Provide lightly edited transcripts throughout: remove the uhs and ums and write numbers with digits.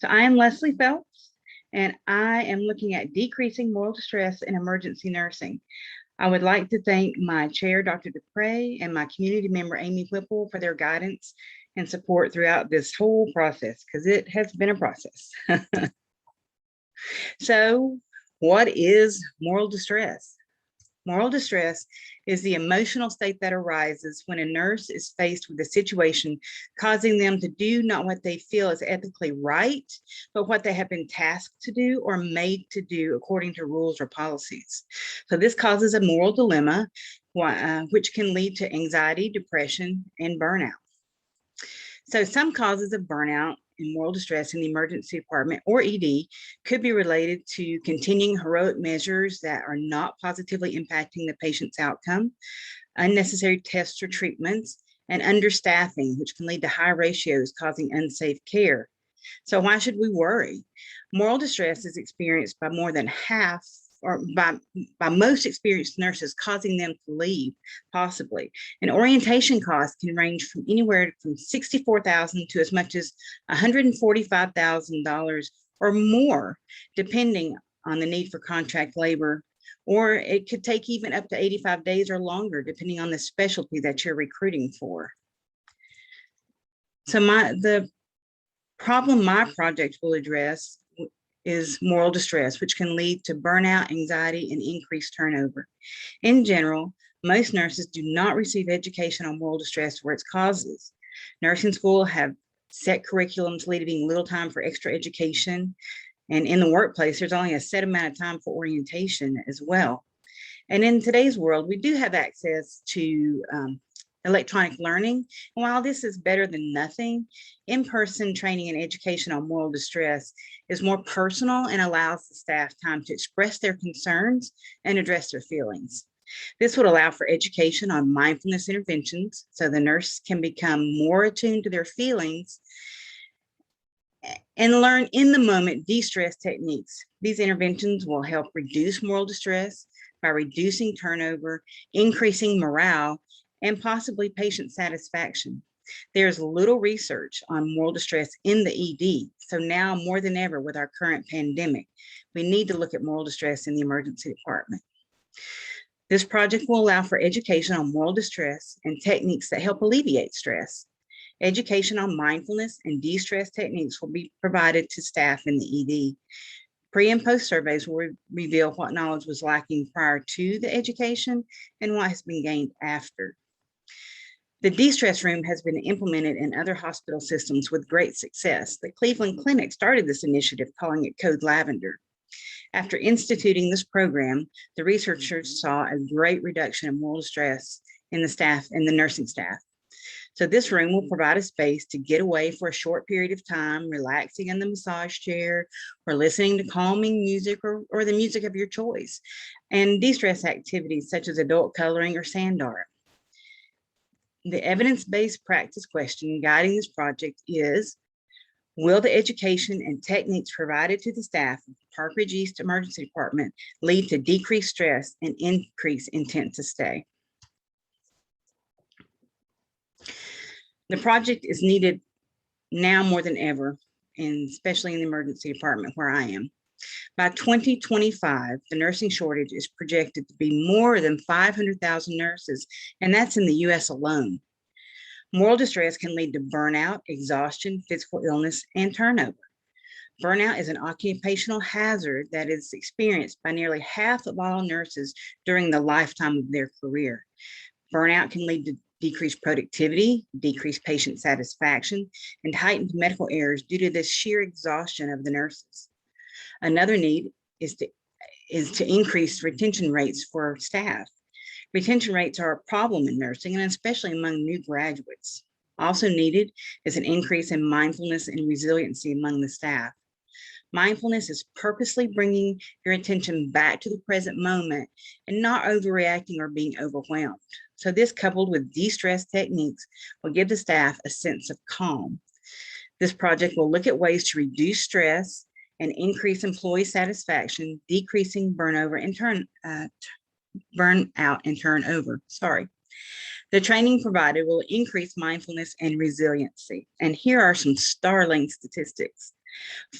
So I am Leslie Phelps, and I am looking at decreasing moral distress in emergency nursing. I would like to thank my chair, Dr. Dupre, and my community member, Amy Whipple, for their guidance and support throughout this whole process, because it has been a process. So, what is moral distress? Moral distress is the emotional state that arises when a nurse is faced with a situation causing them to do not what they feel is ethically right, but what they have been tasked to do or made to do according to rules or policies. So this causes a moral dilemma, which can lead to anxiety, depression, and burnout. So some causes of burnout and moral distress in the emergency department or ED could be related to continuing heroic measures that are not positively impacting the patient's outcome, unnecessary tests or treatments, and understaffing, which can lead to high ratios causing unsafe care. So why should we worry? Moral distress is experienced by more than half or by most experienced nurses, causing them to leave, possibly. And orientation costs can range from anywhere from $64,000 to as much as $145,000 or more, depending on the need for contract labor, or it could take even up to 85 days or longer, depending on the specialty that you're recruiting for. So the problem my project will address is moral distress, which can lead to burnout, anxiety, and increased turnover. In general, most nurses do not receive education on moral distress or its causes. Nursing school have set curriculums leaving little time for extra education. And in the workplace, there's only a set amount of time for orientation as well. And in today's world, we do have access to electronic learning. And while this is better than nothing, in-person training and education on moral distress is more personal and allows the staff time to express their concerns and address their feelings. This would allow for education on mindfulness interventions so the nurse can become more attuned to their feelings and learn in the moment de-stress techniques. These interventions will help reduce moral distress by reducing turnover, increasing morale, and possibly patient satisfaction. There's little research on moral distress in the ED. So now more than ever with our current pandemic, we need to look at moral distress in the emergency department. This project will allow for education on moral distress and techniques that help alleviate stress. Education on mindfulness and de-stress techniques will be provided to staff in the ED. Pre and post surveys will reveal what knowledge was lacking prior to the education and what has been gained after. The de-stress room has been implemented in other hospital systems with great success. The Cleveland Clinic started this initiative, calling it Code Lavender. After instituting this program, the researchers saw a great reduction in moral distress in the nursing staff. So this room will provide a space to get away for a short period of time, relaxing in the massage chair or listening to calming music or the music of your choice, and de-stress activities such as adult coloring or sand art. The evidence-based practice question guiding this project is, will the education and techniques provided to the staff of Park Ridge East Emergency Department lead to decreased stress and increased intent to stay? The project is needed now more than ever, and especially in the emergency department where I am. By 2025, the nursing shortage is projected to be more than 500,000 nurses, and that's in the US alone. Moral distress can lead to burnout, exhaustion, physical illness, and turnover. Burnout is an occupational hazard that is experienced by nearly half of all nurses during the lifetime of their career. Burnout can lead to decreased productivity, decreased patient satisfaction, and heightened medical errors due to the sheer exhaustion of the nurses. Another need is to increase retention rates for staff. Retention rates are a problem in nursing, and especially among new graduates. Also needed is an increase in mindfulness and resiliency among the staff. Mindfulness is purposely bringing your attention back to the present moment and not overreacting or being overwhelmed. So this, coupled with de-stress techniques, will give the staff a sense of calm. This project will look at ways to reduce stress and increase employee satisfaction, decreasing burnout and turnover. The training provided will increase mindfulness and resiliency. And here are some startling statistics.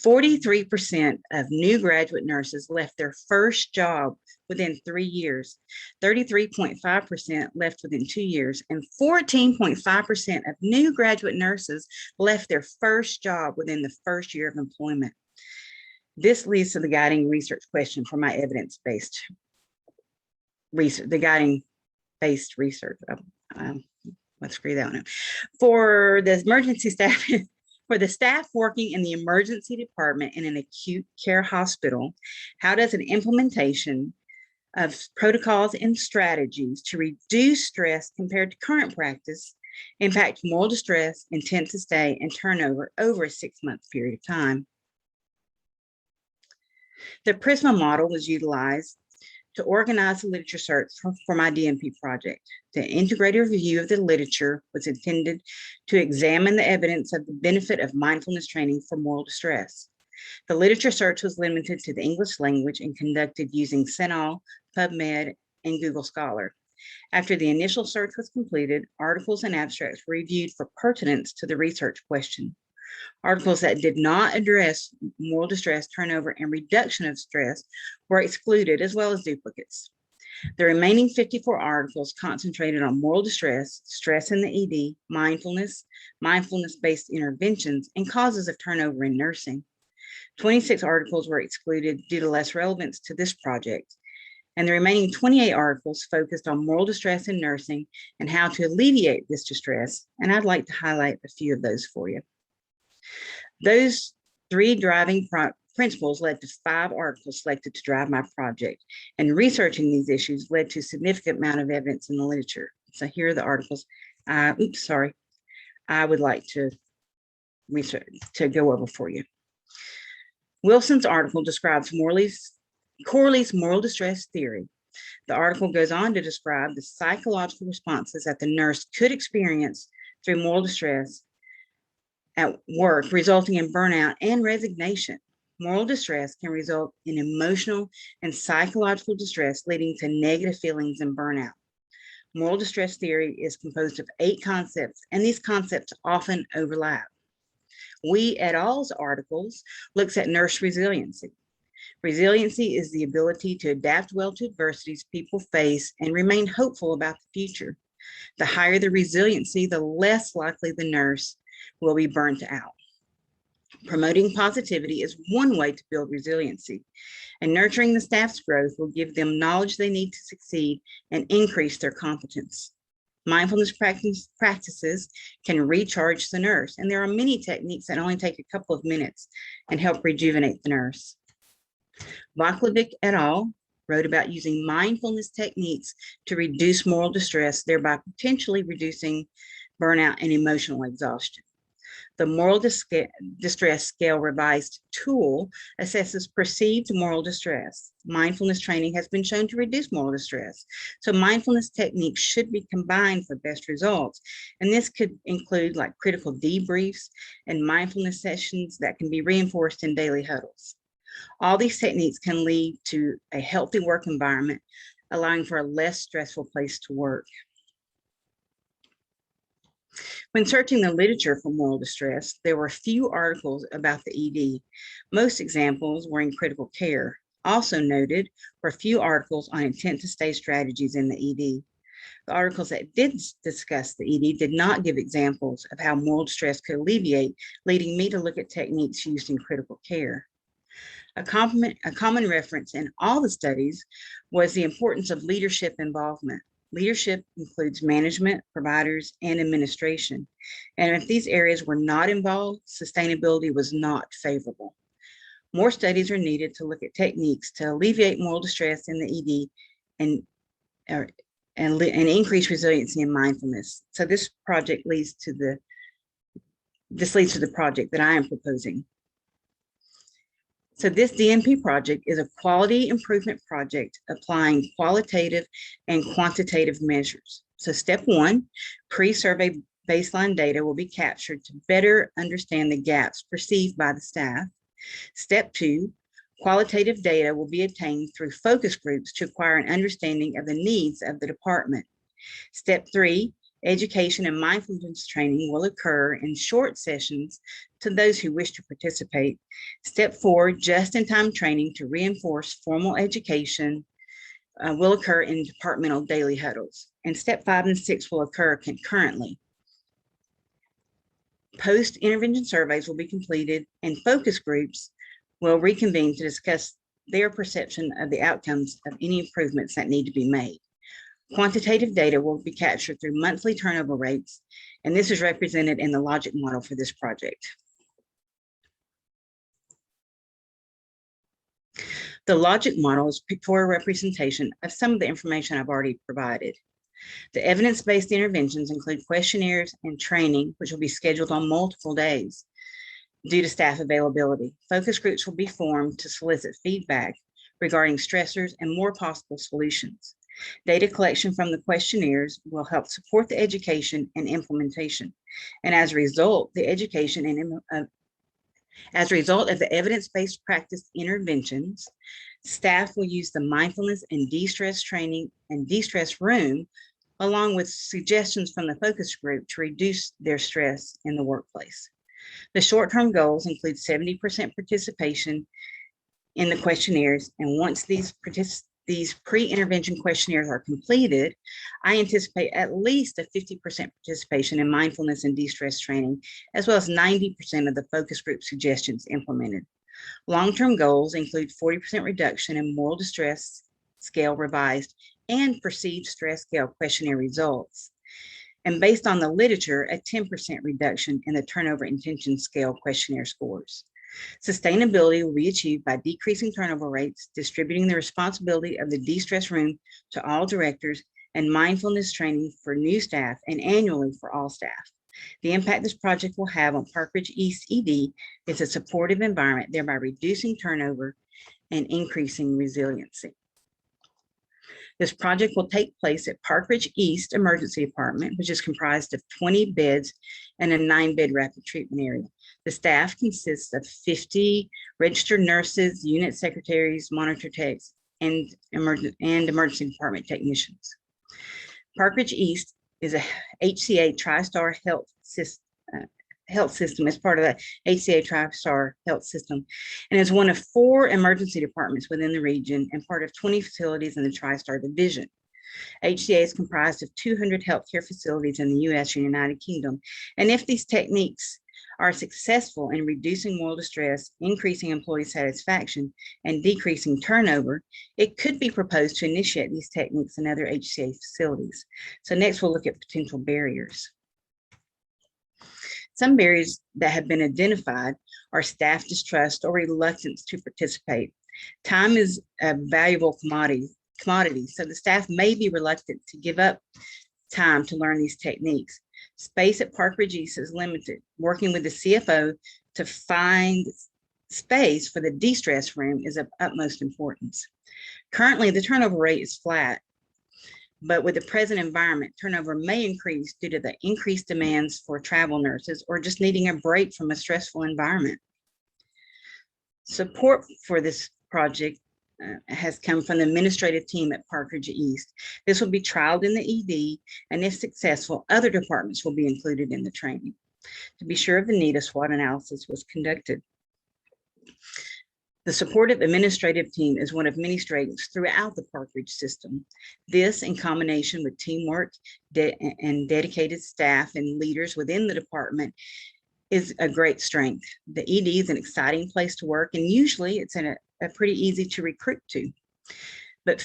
43% of new graduate nurses left their first job within 3 years, 33.5% left within 2 years, and 14.5% of new graduate nurses left their first job within the first year of employment. This leads to the guiding research question for my evidence-based research, the guiding-based research. Let's screw that one up. For the emergency staff, for the staff working in the emergency department in an acute care hospital, how does an implementation of protocols and strategies to reduce stress compared to current practice impact moral distress, intent to stay, and turnover over a 6-month period of time? The PRISMA model was utilized to organize the literature search for my DNP project. The integrated review of the literature was intended to examine the evidence of the benefit of mindfulness training for moral distress. The literature search was limited to the English language and conducted using CINAHL, PubMed, and Google Scholar. After the initial search was completed, articles and abstracts were reviewed for pertinence to the research question. Articles that did not address moral distress, turnover, and reduction of stress were excluded, as well as duplicates. The remaining 54 articles concentrated on moral distress, stress in the ED, mindfulness, mindfulness-based interventions, and causes of turnover in nursing. 26 articles were excluded due to less relevance to this project, and the remaining 28 articles focused on moral distress in nursing and how to alleviate this distress, and I'd like to highlight a few of those for you. Those 3 driving principles led to 5 articles selected to drive my project, and researching these issues led to a significant amount of evidence in the literature. So here are the articles. I would like to go over for you. Wilson's article describes Corley's moral distress theory. The article goes on to describe the psychological responses that the nurse could experience through moral distress at work, resulting in burnout and resignation. Moral distress can result in emotional and psychological distress, leading to negative feelings and burnout. Moral distress theory is composed of 8 concepts, and these concepts often overlap. We et al.'s articles looks at nurse resiliency. Resiliency is the ability to adapt well to adversities people face and remain hopeful about the future. The higher the resiliency, the less likely the nurse will be burnt out. Promoting positivity is one way to build resiliency, and nurturing the staff's growth will give them knowledge they need to succeed and increase their competence. Mindfulness practices can recharge the nurse, and there are many techniques that only take a couple of minutes and help rejuvenate the nurse. Voklovic et al. Wrote about using mindfulness techniques to reduce moral distress, thereby potentially reducing burnout and emotional exhaustion. The moral distress scale revised tool assesses perceived moral distress. Mindfulness training has been shown to reduce moral distress. So mindfulness techniques should be combined for best results. And this could include like critical debriefs and mindfulness sessions that can be reinforced in daily huddles. All these techniques can lead to a healthy work environment, allowing for a less stressful place to work. When searching the literature for moral distress, there were few articles about the ED. Most examples were in critical care. Also noted were few articles on intent to stay strategies in the ED. The articles that did discuss the ED did not give examples of how moral distress could alleviate, leading me to look at techniques used in critical care. A common reference in all the studies was the importance of leadership involvement. Leadership includes management, providers, and administration. And if these areas were not involved, sustainability was not favorable. More studies are needed to look at techniques to alleviate moral distress in the ED and increase resiliency and mindfulness. So this project leads to the project that I am proposing. So this DNP project is a quality improvement project applying qualitative and quantitative measures. So step 1, pre-survey baseline data will be captured to better understand the gaps perceived by the staff. Step 2, qualitative data will be obtained through focus groups to acquire an understanding of the needs of the department. Step 3, Education and mindfulness training will occur in short sessions to those who wish to participate. Step 4, just-in-time training to reinforce formal education will occur in departmental daily huddles. And step 5 and 6 will occur concurrently. Post-intervention surveys will be completed and focus groups will reconvene to discuss their perception of the outcomes of any improvements that need to be made. Quantitative data will be captured through monthly turnover rates, and this is represented in the logic model for this project. The logic model is a pictorial representation of some of the information I've already provided. The evidence-based interventions include questionnaires and training, which will be scheduled on multiple days due to staff availability. Focus groups will be formed to solicit feedback regarding stressors and more possible solutions. Data collection from the questionnaires will help support the education and implementation. And as a result, the education and as a result of the evidence-based practice interventions, staff will use the mindfulness and de-stress training and de-stress room, along with suggestions from the focus group to reduce their stress in the workplace. The short-term goals include 70% participation in the questionnaires, and once these pre-intervention questionnaires are completed, I anticipate at least a 50% participation in mindfulness and de-stress training, as well as 90% of the focus group suggestions implemented. Long-term goals include 40% reduction in moral distress scale revised and perceived stress scale questionnaire results. And based on the literature, a 10% reduction in the turnover intention scale questionnaire scores. Sustainability will be achieved by decreasing turnover rates, distributing the responsibility of the de-stress room to all directors, and mindfulness training for new staff and annually for all staff. The impact this project will have on Park Ridge East ED is a supportive environment, thereby reducing turnover and increasing resiliency. This project will take place at Park Ridge East Emergency Department, which is comprised of 20 beds and a 9-bed rapid treatment area. The staff consists of 50 registered nurses, unit secretaries, monitor techs, and emergency department technicians. Park Ridge East is a HCA TriStar health system as part of the HCA TriStar health system, and is one of 4 emergency departments within the region and part of 20 facilities in the TriStar division. HCA is comprised of 200 healthcare facilities in the U.S. and United Kingdom, and if these techniques are successful in reducing moral distress, increasing employee satisfaction, and decreasing turnover, it could be proposed to initiate these techniques in other HCA facilities. So next we'll look at potential barriers. Some barriers that have been identified are staff distrust or reluctance to participate. Time is a valuable commodity, so the staff may be reluctant to give up time to learn these techniques. Space at Park Ridge East is limited. Working with the CFO to find space for the de-stress room is of utmost importance. Currently, the turnover rate is flat, but with the present environment, turnover may increase due to the increased demands for travel nurses or just needing a break from a stressful environment. Support for this project has come from the administrative team at Park Ridge East. This will be trialed in the ED, and if successful, other departments will be included in the training. To be sure of the need, a SWOT analysis was conducted. The supportive administrative team is one of many strengths throughout the Park Ridge system. This, in combination with teamwork and dedicated staff and leaders within the department, is a great strength. The ED is an exciting place to work, and usually it's a pretty easy to recruit to. But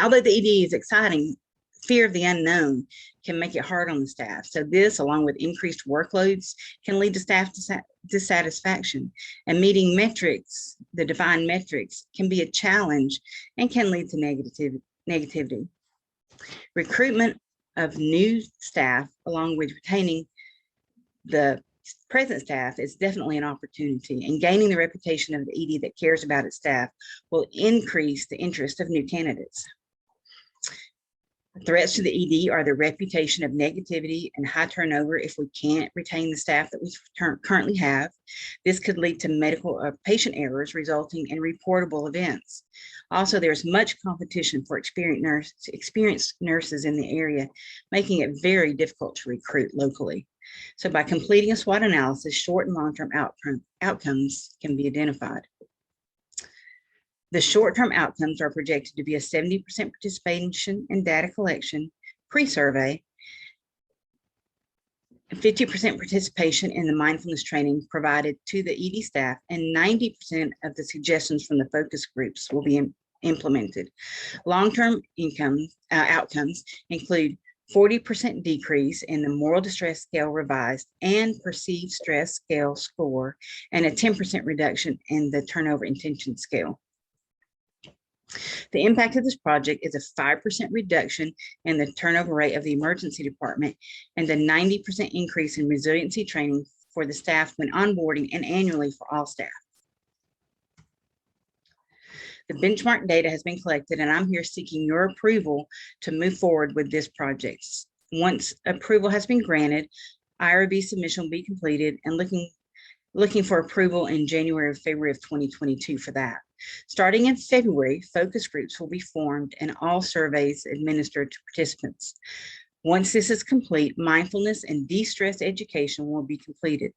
although the ED is exciting, fear of the unknown can make it hard on the staff. So this, along with increased workloads, can lead to staff dissatisfaction. And meeting metrics, the defined metrics, can be a challenge and can lead to negativity. Recruitment of new staff, along with retaining the present staff, is definitely an opportunity, and gaining the reputation of the ED that cares about its staff will increase the interest of new candidates. Threats to the ED are the reputation of negativity and high turnover if we can't retain the staff that we currently have. This could lead to medical patient errors resulting in reportable events. Also, there's much competition for experienced nurses in the area, making it very difficult to recruit locally. So by completing a SWOT analysis, short and long-term outcomes can be identified. The short-term outcomes are projected to be a 70% participation in data collection pre-survey, 50% participation in the mindfulness training provided to the ED staff, and 90% of the suggestions from the focus groups will be implemented. Long-term outcomes include 40% decrease in the moral distress scale revised and perceived stress scale score, and a 10% reduction in the turnover intention scale. The impact of this project is a 5% reduction in the turnover rate of the emergency department and a 90% increase in resiliency training for the staff when onboarding and annually for all staff. The benchmark data has been collected, and I'm here seeking your approval to move forward with this project. Once approval has been granted, IRB submission will be completed, and looking for approval in January or February of 2022 for that. Starting in February, focus groups will be formed and all surveys administered to participants. Once this is complete, mindfulness and de-stress education will be completed.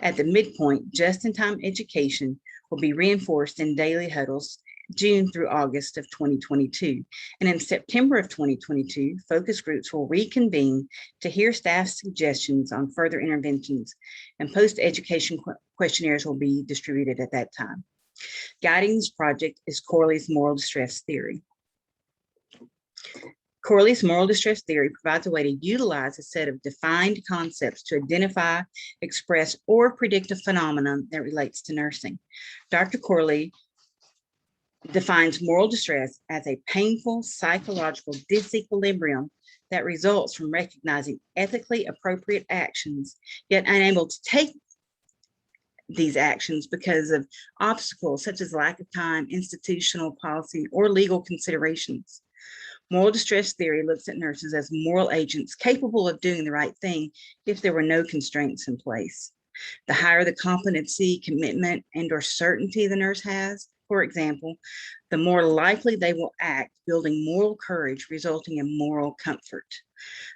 At the midpoint, just-in-time education will be reinforced in daily huddles June through August of 2022. And in September of 2022, focus groups will reconvene to hear staff suggestions on further interventions, and post-education questionnaires will be distributed at that time. Guiding this project is Corley's moral distress theory. Corley's moral distress theory provides a way to utilize a set of defined concepts to identify, express, or predict a phenomenon that relates to nursing. Dr. Corley defines moral distress as a painful psychological disequilibrium that results from recognizing ethically appropriate actions, yet unable to take these actions because of obstacles such as lack of time, institutional policy, or legal considerations. Moral distress theory looks at nurses as moral agents capable of doing the right thing if there were no constraints in place. The higher the competency, commitment, and/or certainty the nurse has, for example, the more likely they will act, building moral courage, resulting in moral comfort.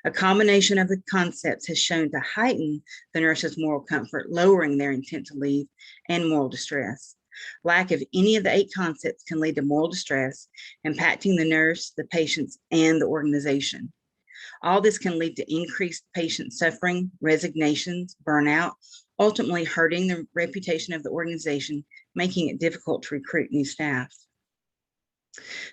A combination of the concepts has shown to heighten the nurse's moral comfort, lowering their intent to leave and moral distress. Lack of any of the 8 concepts can lead to moral distress, impacting the nurse, the patients, and the organization. All this can lead to increased patient suffering, resignations, burnout, ultimately hurting the reputation of the organization, making it difficult to recruit new staff.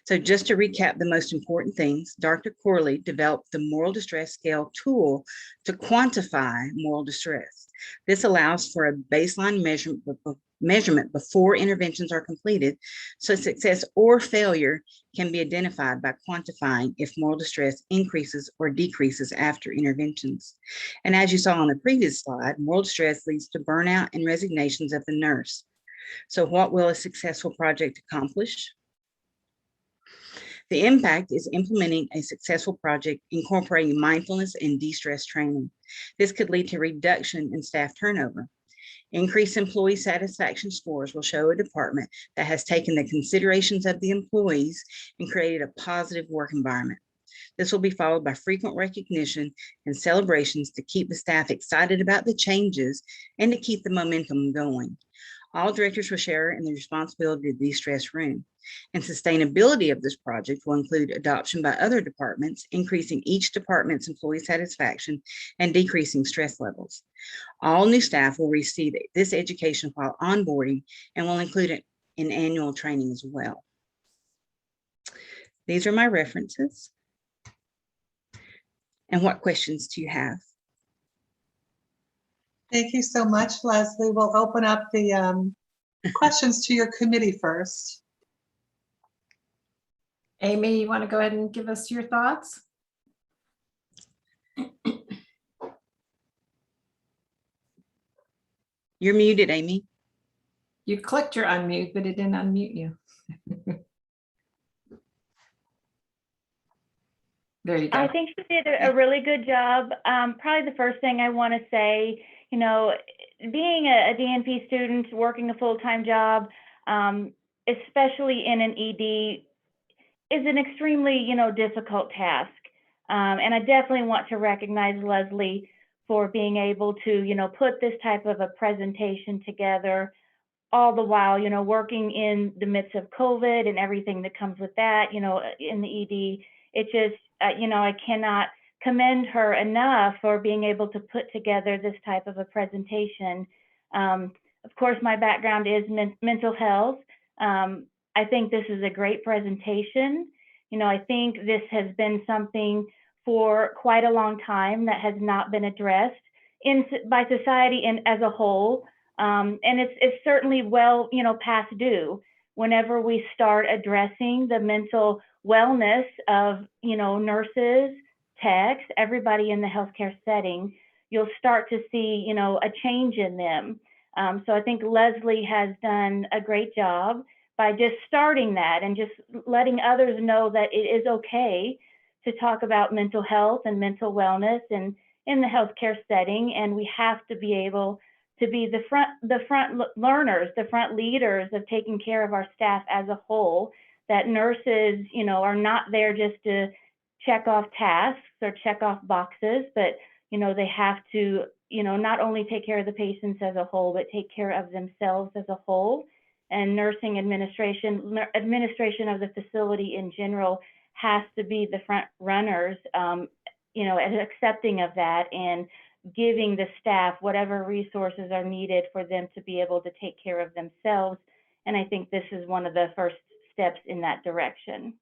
So just to recap the most important things, Dr. Corley developed the moral distress scale tool to quantify moral distress. This allows for a baseline measurement before interventions are completed, so success or failure can be identified by quantifying if moral distress increases or decreases after interventions. And as you saw on the previous slide, moral distress leads to burnout and resignations of the nurse. So what will a successful project accomplish? The impact is implementing a successful project incorporating mindfulness and de-stress training. This could lead to reduction in staff turnover. Increased employee satisfaction scores will show a department that has taken the considerations of the employees and created a positive work environment. This will be followed by frequent recognition and celebrations to keep the staff excited about the changes and to keep the momentum going. All directors will share in the responsibility of the de-stress room. And sustainability of this project will include adoption by other departments, increasing each department's employee satisfaction and decreasing stress levels. All new staff will receive this education while onboarding and will include it in annual training as well. These are my references. And what questions do you have? Thank you so much, Leslie. We'll open up the questions to your committee first. Amy, you want to go ahead and give us your thoughts? You're muted, Amy. You clicked your unmute, but it didn't unmute you. There you I go. think she did a really good job. Probably the first thing I want to say, you know, being a DNP student, working a full-time job, especially in an ED, is an extremely, you know, difficult task. And I definitely want to recognize Leslie for being able to, you know, put this type of a presentation together, all the while, you know, working in the midst of COVID and everything that comes with that, you know, in the ED. It just, you know, I cannot commend her enough for being able to put together this type of a presentation. Of course, my background is mental health. I think this is a great presentation. You know, I think this has been something for quite a long time that has not been addressed by society and as a whole. And it's certainly well, you know, past due. Whenever we start addressing the mental wellness of, you know, nurses, techs, everybody in the healthcare setting, you'll start to see, you know, a change in them. So I think Leslie has done a great job by just starting that and just letting others know that it is okay to talk about mental health and mental wellness and in the healthcare setting. And we have to be able to be the front learners, the front leaders of taking care of our staff as a whole, that nurses, you know, are not there just to check off tasks or check off boxes, but, you know, they have to, you know, not only take care of the patients as a whole, but take care of themselves as a whole. And nursing administration of the facility in general has to be the front runners, you know, and accepting of that and giving the staff whatever resources are needed for them to be able to take care of themselves. And I think this is one of the first steps in that direction.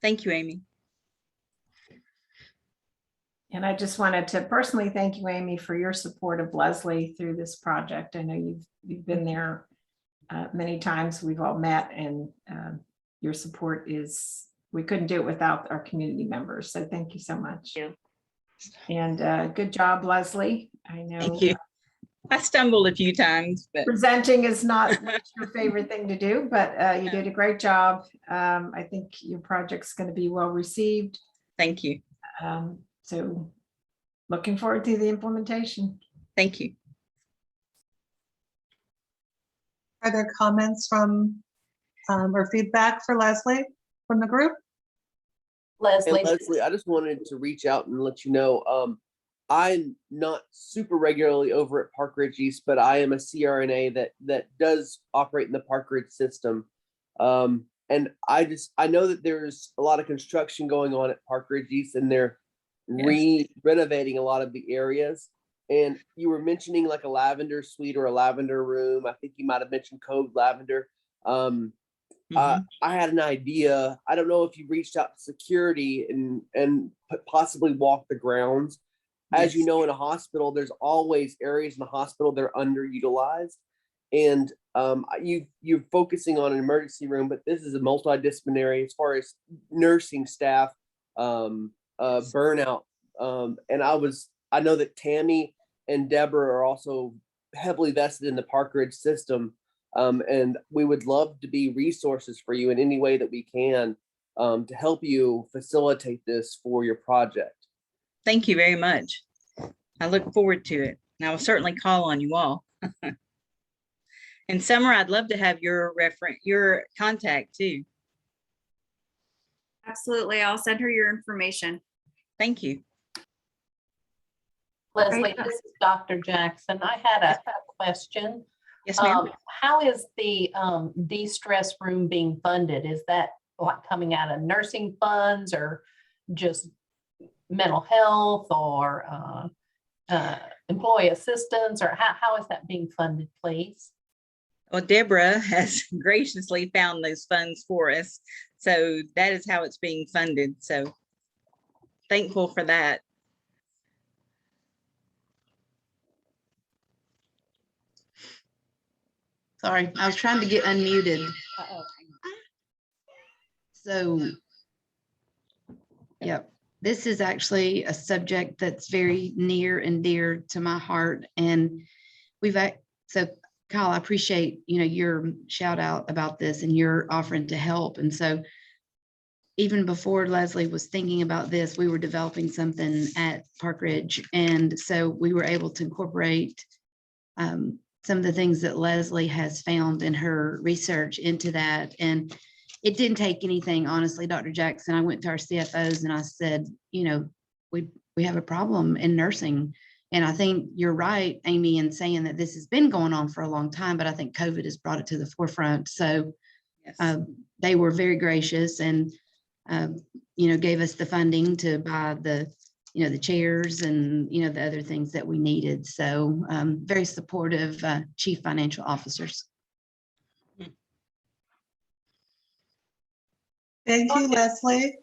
Thank you, Amy. And I just wanted to personally thank you, Amy, for your support of Leslie through this project. I know you've been there many times. We've all met, and your support we couldn't do it without our community members. So thank you so much. Thank you. And good job, Leslie. I know Thank you. I stumbled a few times, but presenting is not your favorite thing to do, but you did a great job. I think your project's going to be well received. thank you. So looking forward to the implementation. Thank you. Are there comments from or feedback for Leslie from the group? Hey, Leslie, I just wanted to reach out and let you know, I'm not super regularly over at Park Ridge East, but I am a CRNA that does operate in the Park Ridge system. And I know that there's a lot of construction going on at Park Ridge East, and they're renovating a lot of the areas. And you were mentioning like a lavender suite or a lavender room. I think you might have mentioned code lavender. I had an idea. I don't know if you reached out to security and possibly walk the grounds. As you know, in a hospital, there's always areas in the hospital that are underutilized. And you're focusing on an emergency room, but this is a multidisciplinary as far as nursing staff burnout. And I know that Tammy and Deborah are also heavily vested in the Park Ridge system. And we would love to be resources for you in any way that we can to help you facilitate this for your project. Thank you very much. I look forward to it. And I will certainly call on you all. And Summer, I'd love to have your contact too. Absolutely. I'll send her your information. Thank you. Leslie, this is Dr. Jackson. I had a question. Yes, ma'am. How is the de-stress room being funded? Is that like coming out of nursing funds or just mental health or employee assistance, or how is that being funded, please? Well, Deborah has graciously found those funds for us. So that is how it's being funded. So thankful for that. Sorry, I was trying to get unmuted. So, yep, this is actually a subject that's very near and dear to my heart. And so Kyle, I appreciate, your shout out about this and your offering to help. And so even before Leslie was thinking about this, we were developing something at Park Ridge. And so we were able to incorporate some of the things that Leslie has found in her research into that. And it didn't take anything, honestly, Dr. Jackson. I went to our CFOs and I said, you know, we have a problem in nursing. And I think you're right, Amy, in saying that this has been going on for a long time, but I think COVID has brought it to the forefront. So Yes. they were very gracious and, you know, gave us the funding to buy the, you know, the chairs and, you know, the other things that we needed. So very supportive chief financial officers. Thank you, Leslie.